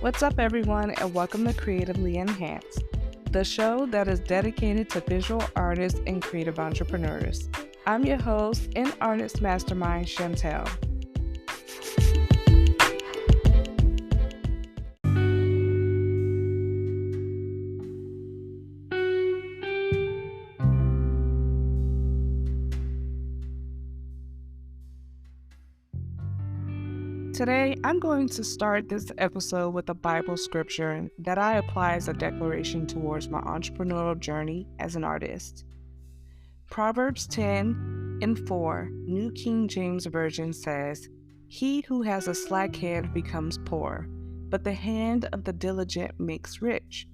What's up, everyone, and welcome to Creatively Enhanced, the show that is dedicated to visual artists and creative entrepreneurs. I'm your host and artist mastermind, Chantel. Today, I'm going to start this episode with a Bible scripture that I apply as a declaration towards my entrepreneurial journey as an artist. Proverbs 10:4, New King James Version says, "He who has a slack hand becomes poor, but the hand of the diligent makes rich."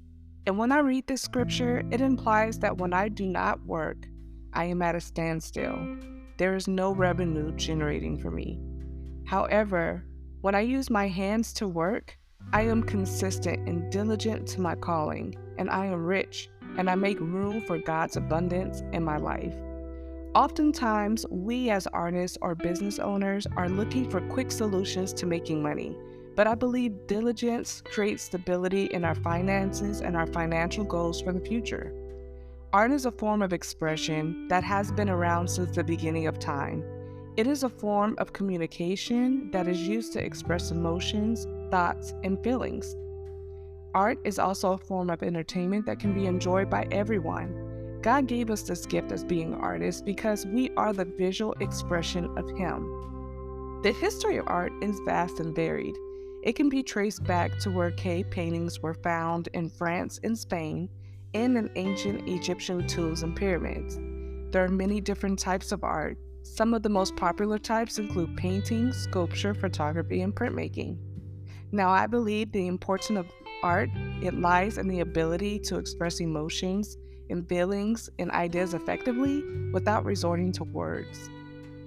And when I read this scripture, it implies that when I do not work, I am at a standstill. There is no revenue generating for me. However, when I use my hands to work, I am consistent and diligent to my calling, and I am rich, and I make room for God's abundance in my life. Oftentimes, we as artists or business owners are looking for quick solutions to making money, but I believe diligence creates stability in our finances and our financial goals for the future. Art is a form of expression that has been around since the beginning of time. It is a form of communication that is used to express emotions, thoughts, and feelings. Art is also a form of entertainment that can be enjoyed by everyone. God gave us this gift as being artists because we are the visual expression of Him. The history of art is vast and varied. It can be traced back to where cave paintings were found in France and Spain, and in ancient Egyptian tombs and pyramids. There are many different types of art. Some of the most popular types include painting, sculpture, photography, and printmaking. Now, I believe the importance of art, it lies in the ability to express emotions and feelings and ideas effectively without resorting to words.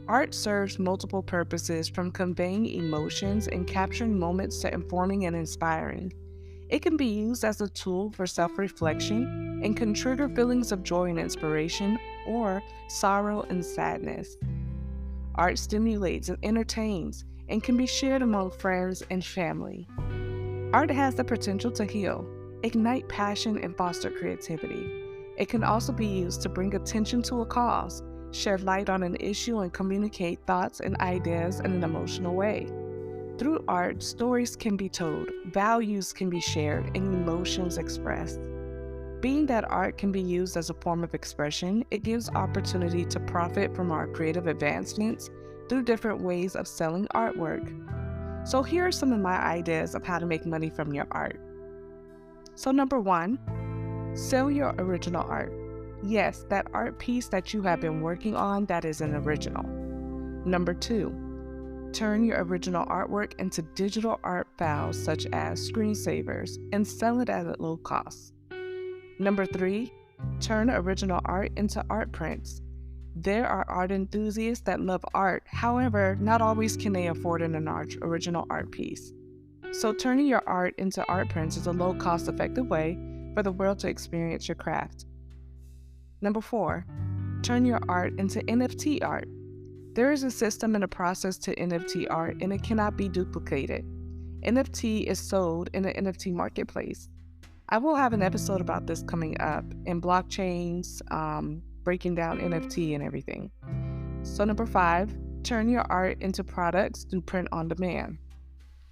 Art serves multiple purposes, from conveying emotions and capturing moments to informing and inspiring. It can be used as a tool for self-reflection and can trigger feelings of joy and inspiration or sorrow and sadness. Art stimulates and entertains and can be shared among friends and family. Art has the potential to heal, ignite passion, and foster creativity. It can also be used to bring attention to a cause, shed light on an issue, and communicate thoughts and ideas in an emotional way. Through art, stories can be told, values can be shared, and emotions expressed. Being that art can be used as a form of expression, it gives opportunity to profit from our creative advancements through different ways of selling artwork. So here are some of my ideas of how to make money from your art. So number 1, sell your original art. Yes, that art piece that you have been working on that is an original. Number 2, turn your original artwork into digital art files such as screensavers and sell it at a low cost. Number 3, turn original art into art prints. There are art enthusiasts that love art, however, not always can they afford an original art piece. So turning your art into art prints is a low cost effective way for the world to experience your craft. Number 4, turn your art into NFT art. There is a system and a process to NFT art, and it cannot be duplicated. NFT is sold in the NFT marketplace. I will have an episode about this coming up, in blockchains, breaking down NFT and everything. So number 5, turn your art into products through print on demand.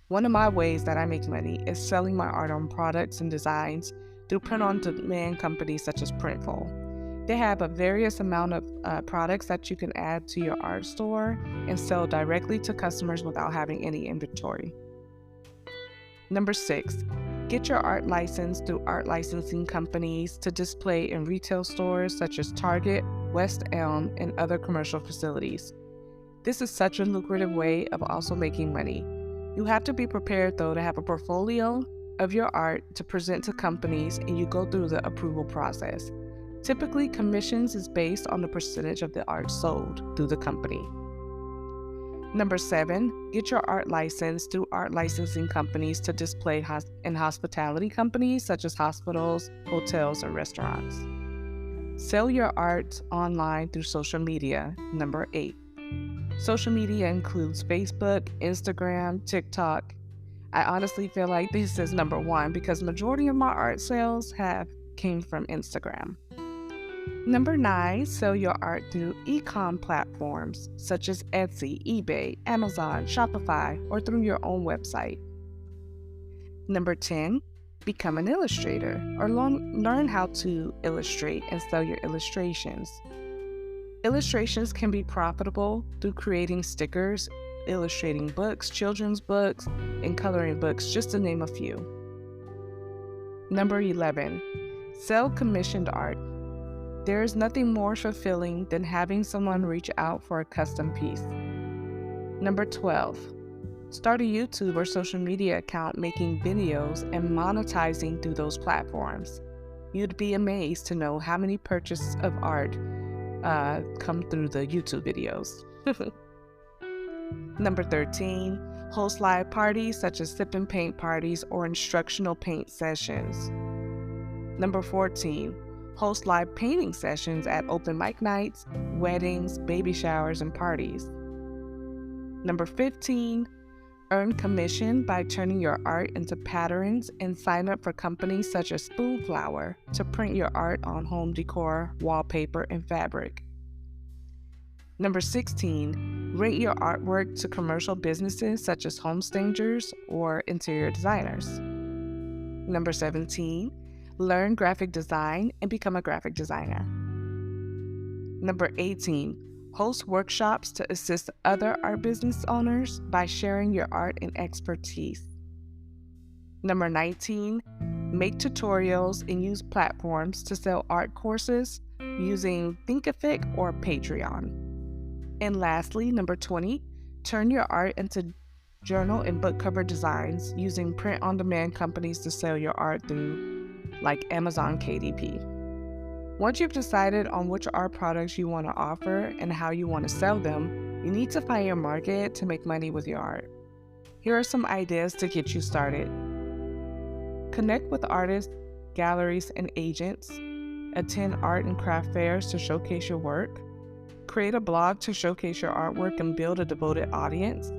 One of my ways that I make money is selling my art on products and designs through print on demand companies such as Printful. They have a various amount of products that you can add to your art store and sell directly to customers without having any inventory. Number 6, get your art licensed through art licensing companies to display in retail stores such as Target, West Elm, and other commercial facilities. This is such a lucrative way of also making money. You have to be prepared, though, to have a portfolio of your art to present to companies, and you go through the approval process. Typically, commissions is based on the percentage of the art sold through the company. Number 7, get your art license through art licensing companies to display in hospitality companies such as hospitals, hotels, and restaurants. Sell your art online through social media. Number 8, social media includes Facebook, Instagram, TikTok. I honestly feel like this is number one because majority of my art sales have came from Instagram. Number 9, sell your art through e-com platforms such as Etsy, eBay, Amazon, Shopify, or through your own website. Number 10, become an illustrator or learn how to illustrate and sell your illustrations. Illustrations can be profitable through creating stickers, illustrating books, children's books, and coloring books, just to name a few. Number 11, sell commissioned art. There is nothing more fulfilling than having someone reach out for a custom piece. Number 12, start a YouTube or social media account making videos and monetizing through those platforms. You'd be amazed to know how many purchases of art come through the YouTube videos. Number 13, host live parties such as sip and paint parties or instructional paint sessions. Number 14, host live painting sessions at open mic nights, weddings, baby showers, and parties. Number 15, earn commission by turning your art into patterns and sign up for companies such as Spoonflower to print your art on home decor, wallpaper, and fabric. Number 16, rent your artwork to commercial businesses such as home stagers or interior designers. Number 17, learn graphic design and become a graphic designer. Number 18, host workshops to assist other art business owners by sharing your art and expertise. Number 19, make tutorials and use platforms to sell art courses using Thinkific or Patreon. And lastly, number 20, turn your art into journal and book cover designs using print-on-demand companies to sell your art through, like Amazon KDP. Once you've decided on which art products you want to offer and how you want to sell them, you need to find your market to make money with your art. Here are some ideas to get you started. Connect with artists, galleries, and agents. Attend art and craft fairs to showcase your work. Create a blog to showcase your artwork and build a devoted audience.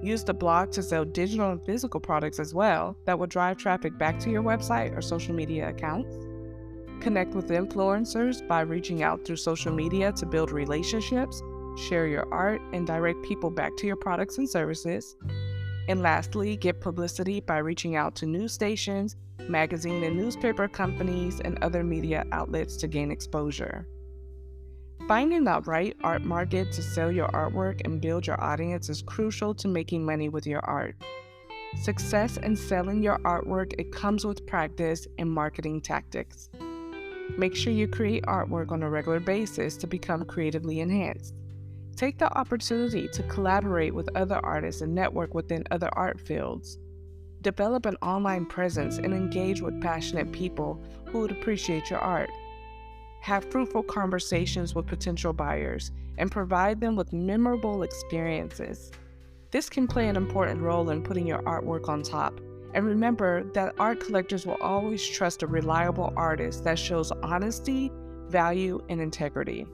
Use the blog to sell digital and physical products as well that will drive traffic back to your website or social media accounts. Connect with influencers by reaching out through social media to build relationships, share your art, and direct people back to your products and services. And lastly, get publicity by reaching out to news stations, magazine and newspaper companies, and other media outlets to gain exposure. Finding the right art market to sell your artwork and build your audience is crucial to making money with your art. Success in selling your artwork, it comes with practice and marketing tactics. Make sure you create artwork on a regular basis to become creatively enhanced. Take the opportunity to collaborate with other artists and network within other art fields. Develop an online presence and engage with passionate people who would appreciate your art. Have fruitful conversations with potential buyers and provide them with memorable experiences. This can play an important role in putting your artwork on top. And remember that art collectors will always trust a reliable artist that shows honesty, value, and integrity.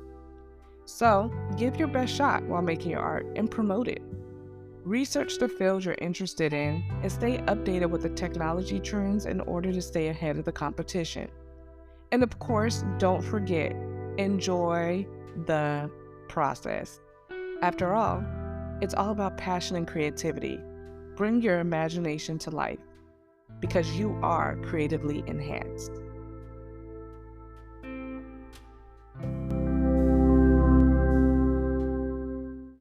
So, give your best shot while making your art and promote it. Research the fields you're interested in and stay updated with the technology trends in order to stay ahead of the competition. And of course, don't forget, enjoy the process. After all, it's all about passion and creativity. Bring your imagination to life because you are creatively enhanced.